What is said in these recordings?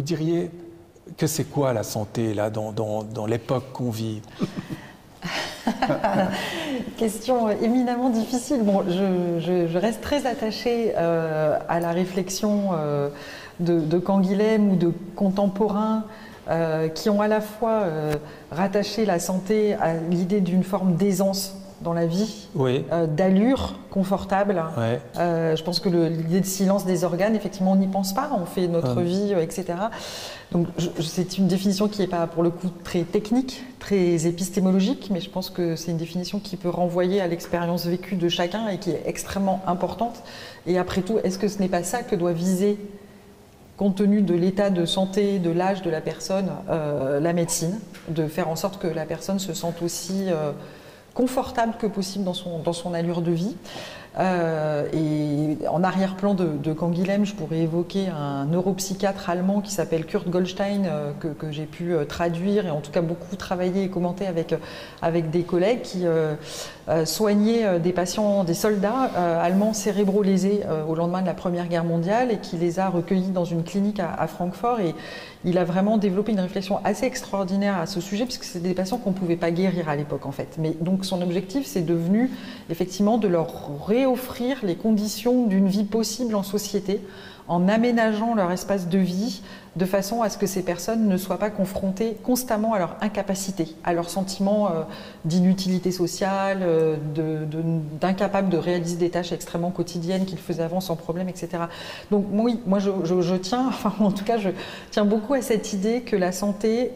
diriez que c'est quoi la santé, là, dans l'époque qu'on vit? Question éminemment difficile. Bon, je reste très attachée à la réflexion de Canguilhem ou de contemporains qui ont à la fois rattaché la santé à l'idée d'une forme d'aisance dans la vie, oui. D'allure confortable. Ouais. Je pense que l'idée de silence des organes, effectivement, on n'y pense pas, on fait notre vie, etc. Donc c'est une définition qui n'est pas pour le coup très technique, très épistémologique, mais je pense que c'est une définition qui peut renvoyer à l'expérience vécue de chacun et qui est extrêmement importante. Et après tout, est-ce que ce n'est pas ça que doit viser, compte tenu de l'état de santé, de l'âge de la personne, la médecine, de faire en sorte que la personne se sente aussi confortable que possible dans son allure de vie. Et en arrière-plan de Canguilhem, je pourrais évoquer un neuropsychiatre allemand qui s'appelle Kurt Goldstein, que j'ai pu traduire et en tout cas beaucoup travailler et commenter avec des collègues qui soignaient des patients, des soldats allemands cérébro-lésés au lendemain de la Première Guerre mondiale et qui les a recueillis dans une clinique à Francfort. Et il a vraiment développé une réflexion assez extraordinaire à ce sujet, puisque c'est des patients qu'on ne pouvait pas guérir à l'époque en fait. Mais donc son objectif, c'est devenu effectivement de leur réoffrir les conditions d'une vie possible en société, en aménageant leur espace de vie de façon à ce que ces personnes ne soient pas confrontées constamment à leur incapacité, à leur sentiment d'inutilité sociale, d'incapable de réaliser des tâches extrêmement quotidiennes qu'ils faisaient avant sans problème, etc. Donc oui, moi je tiens, enfin en tout cas je tiens beaucoup à cette idée que la santé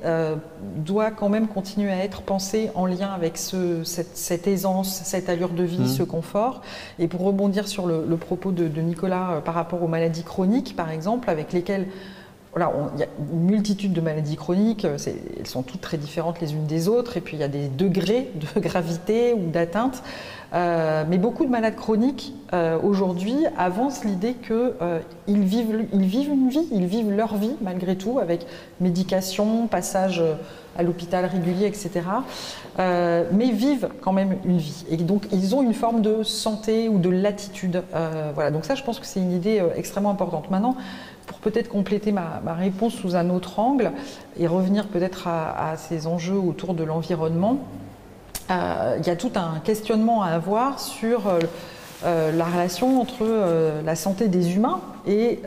doit quand même continuer à être pensée en lien avec cette aisance, cette allure de vie, ce confort. Et pour rebondir sur le propos de Nicolas par rapport aux maladies chroniques, par exemple, avec lesquelles voilà, il y a une multitude de maladies chroniques, elles sont toutes très différentes les unes des autres, et puis il y a des degrés de gravité ou d'atteinte. Mais beaucoup de malades chroniques aujourd'hui avancent l'idée qu'ils vivent une vie, ils vivent leur vie malgré tout, avec médication, passage à l'hôpital régulier, etc. Mais vivent quand même une vie. Et donc ils ont une forme de santé ou de latitude. Voilà. Donc ça, je pense que c'est une idée extrêmement importante. Maintenant, pour peut-être compléter ma réponse sous un autre angle et revenir peut-être à ces enjeux autour de l'environnement, il y a tout un questionnement à avoir sur la relation entre la santé des humains et,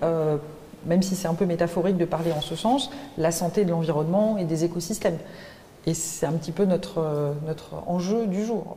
même si c'est un peu métaphorique de parler en ce sens, la santé de l'environnement et des écosystèmes. Et c'est un petit peu notre enjeu du jour.